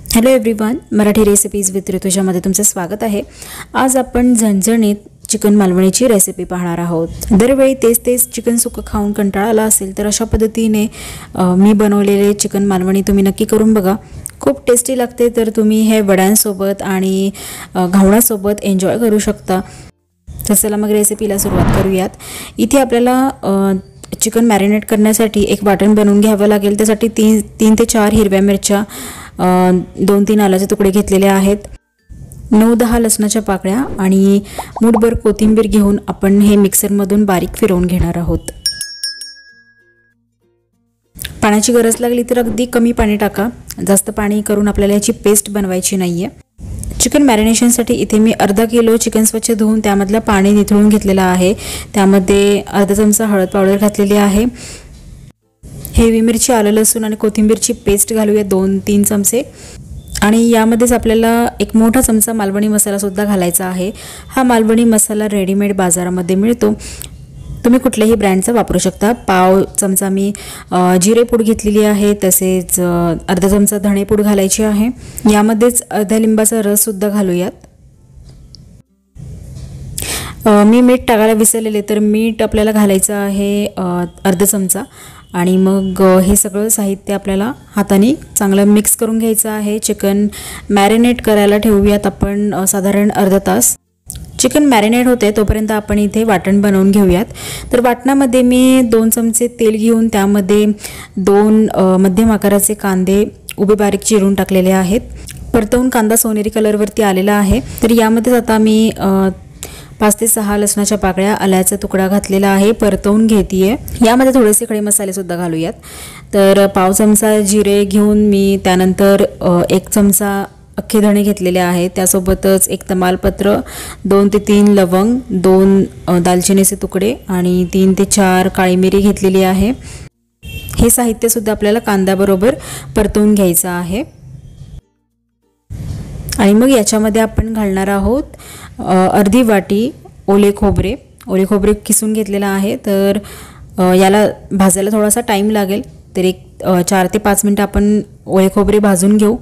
Hello everyone, Marathi recipes with ऋतुजामध्ये तुमचं स्वागत आहे। आज आपण झणझणीत चिकन मालवणीची रेसिपी पाहणार आहोत। दरवेळी तेच चिकन सुक्क खाऊन कंटाळा आला असेल तर अशा पद्धतीने मी बनवलेले चिकन मालवणी तुम्ही नक्की करून बघा। खूप टेस्टी लागते, तर तुम्ही हे वड्यांसोबत आणि घावणासोबत एन्जॉय करू शकता। तर चला मग रेसिपीला सुरुवात करूयात। इथे आपल्याला चिकन मॅरिनेट करण्यासाठी एक वाटण बनवून घ्यावं लागेल। त्यासाठी 3 ते 4 हिरव्या मिरच्या, 2-3 आल्याचे तुकडे घेतलेले आहेत, 9-10 लसणाच्या पाकळ्या आणि मूठभर कोथिंबीर घेऊन आपण हे मिक्सरमधून बारीक फिरवून घेणार आहोत। पाण्याची गरज लागली तर अगदी कमी पाणी टाका, जास्त पाणी करून आपल्याला याची पेस्ट बनवायची नाहीये। चिकन मॅरिनेशनसाठी इथे मी अर्धा किलो चिकन स्वच्छ धुवून त्यामधलं पाणी निथळून घेतलेलं आहे। त्यामध्ये अर्धा चमचा हळद पावडर घातलेली आहे। हिरवी मिरची, आलं लसूण आणि कोथिंबीरची पेस्ट घालूया 2-3 चमचे आणि यामध्येच आपल्याला एक मोठा चमचा मालवणी मसाला सुद्धा घालायचा आहे। हा मालवणी मसाला रेडीमेड बाजारामध्ये मिळतो, तुम्ही कुठल्याही ब्रँडचा वापरू शकता। पाव चमचा मी जिरे पूड घेतलेली आहे, तसेच अर्धा चमचा धणे पूड घालायची आहे। यामध्येच अर्ध्या लिंबाचा रस सुद्धा घालूयात। मी मीठ टाकायला विसरलेले, तर मीठ आपल्याला घालायचं आहे अर्धा चमचा आणि मग हे सगळं साहित्य आपल्याला हाताने चांगलं मिक्स करून घ्यायचं आहे। चिकन मॅरिनेट करायला ठेवूयात आपण साधारण अर्धा तास। चिकन मॅरिनेट होते तोपर्यंत आपण इथे वाटण बनवून घेऊयात। तर वाटणामध्ये मी 2 चमचे तेल घेऊन त्यामध्ये 2 मध्यम आकाराचे कांदे उभे बारीक चिरून टाकलेले आहेत। परतवून कांदा सोनेरी कलरवरती आलेला आहे। तर यामध्ये आता मी 5 ते 6 लसणाच्या पाकळ्या, आल्याचा तुकडा घातलेला आहे, परतवून घेतेय। यामध्ये थोडेसे खडे मसाले सुद्धा घालूयात। तर पाव चमचा जिरे घेऊन मी त्यानंतर 1 चमचा अख्खे धणे घेतलेले आहेत, त्यासोबतच 1 तमालपत्र, 2 ते 3 लवंग, 2 दालचिनीचे तुकडे आणि 3 ते 4 काळी मिरी घेतलेली आहे। हे साहित्य सुद्धा आपल्याला कांद्याबरोबर परतवून घ्यायचं आहे आणि मग याच्यामध्ये आपण घालणार आहोत अर्धी वाटी ओले खोबरे किसून घेतलेलं आहे। तर याला भाजायला थोडासा टाइम लागेल, तर एक 4 ते 5 मिनिटं आपण ओले खोबरे भाजून घेऊ।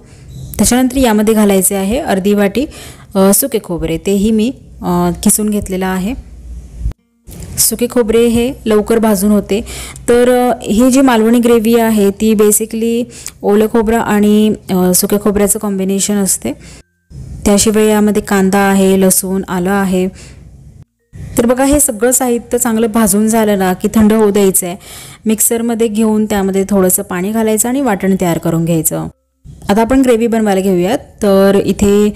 त्याच्यानंतर यामध्ये घालायचे आहे अर्धी वाटी सुके खोबरे, तेही मी किसून सुकेलेलं आहे। सुके खोबरे हे लवकर भाजून होते। तर ही जी मालवणी ग्रेव्ही आहे ती बेसिकली ओले खोबरं आणि सुके खोबऱ्याचं कॉम्बिनेशन असते। त्याशिवाय यामध्ये कांदा आहे, लसूण, आलं आहे। तर बघा, हे सगळं साहित्य चांगलं भाजून झालं ना की थंड होऊ द्यायचं आहे। मिक्सरमध्ये घेऊन त्यामध्ये थोडंसं पाणी घालायचं आणि वाटण तयार करून घ्यायचं। आता आपण ग्रेव्ही बनवायला घेऊयात। तर इथे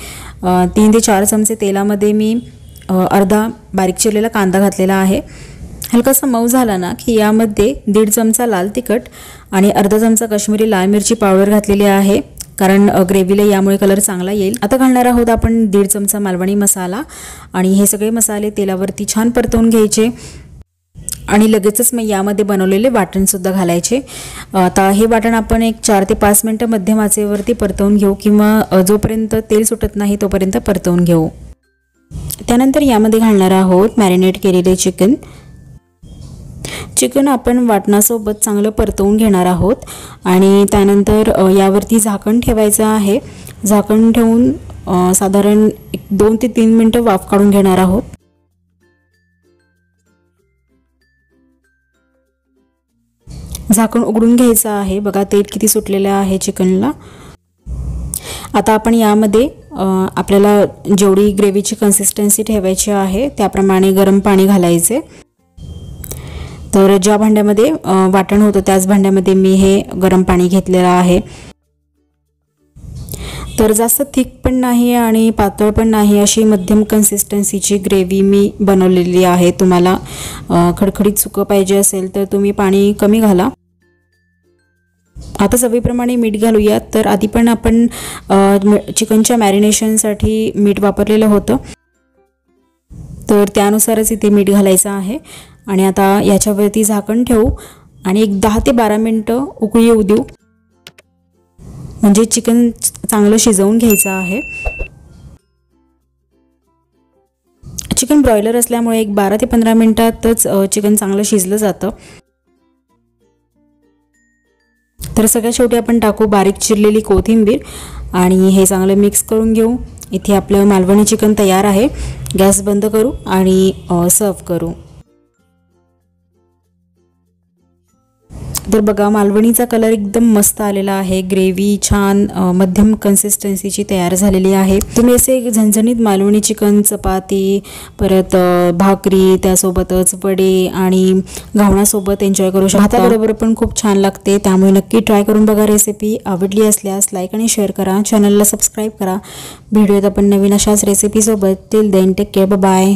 3 ते 4 चमचे तेलामध्ये मी अर्धा बारीक चिरलेला कांदा घातलेला आहे। हलकासा मऊ झाला ना की यामध्ये 1.5 चमचा लाल तिखट आणि अर्धा चमचा काश्मीरी लाल मिरची पावडर घातलेली आहे, कारण ग्रेव्हीला यामुळे कलर चांगला येईल। आता घालणार आहोत आपण 1.5 चमचा मालवणी मसाला आणि हे सगळे मसाले तेलावरती छान परतवून घ्यायचे आणि लगेचच मी यामध्ये बनवलेले वाटण सुद्धा घालायचे। आता हे वाटण आपण एक 4 ते 5 मिनिटं मध्यम आचेवरती परतवून घेऊ, किंवा जोपर्यंत तेल सुटत नाही तोपर्यंत परतवून घेऊ। त्यानंतर यामध्ये घालणार आहोत मॅरिनेट केलेले चिकन आपण वाटणासोबत चांगलं परतवून घेणार आहोत आणि त्यानंतर यावरती झाकण ठेवायचं आहे। झाकण ठेवून साधारण 2 ते 3 मिनिटं वाफ काढून घेणार आहोत। झाकण उघडून घ्यायचं आहे, बघा तेल किती सुटलेलं आहे चिकनला। आता आपण यामध्ये आपल्याला जेवढी ग्रेव्हीची कन्सिस्टन्सी ठेवायची आहे त्याप्रमाणे गरम पाणी घालायचे। तर ज्या भांड्यामध्ये वाटण होतं त्याच भांड्यामध्ये मी हे गरम पाणी घेतलेलं आहे। तर जास्त थिक पण नाही आणि पातळ पण नाही, अशी मध्यम कन्सिस्टन्सीची ग्रेव्ही मी बनवलेली आहे। तुम्हाला खडखडीत सुकं पाहिजे असेल तर तुम्ही पाणी कमी घाला। आता चवीप्रमाणे मीठ घालूयात। तर आधी पण आपण चिकनच्या मॅरिनेशनसाठी मीठ वापरलेलं होतं, तर त्यानुसारच इथे मीठ घालायचं आहे। आणि आता याच्यावरती झाकण ठेवू आणि एक 10 ते 12 मिनिटं उकळी येऊ देऊ, म्हणजे चिकन चांगलं शिजवून घ्यायचं आहे। चिकन ब्रॉयलर असल्यामुळे एक 12 ते 15 मिनिटातच चिकन चांगलं शिजलं जातं। तर सगळ्यात शेवटी आपण टाकू बारीक चिरलेली कोथिंबीर आणि हे चांगलं मिक्स करून घेऊ। इथे आपलं मालवणी चिकन तयार आहे। गॅस बंद करू आणि सर्व करू। तर बघा मालवणीचा कलर एकदम मस्त आलेला आहे। ग्रेव्ही छान मध्यम कन्सिस्टन्सीची तयार झालेली आहे। तुम्ही असे झणझणीत मालवणी चिकन चपाती परत भाकरी त्यासोबतच वडे आणि घावणासोबत एन्जॉय करू शकता। भाताबरोबर पण खूप छान लागते, त्यामुळे नक्की ट्राय करून बघा रेसिपी। आवडली असल्यास लाईक आणि शेअर करा, चॅनलला सबस्क्राईब करा। भेटूयात आपण नवीन अशाच रेसिपी सोबत। Till then take care, bye bye.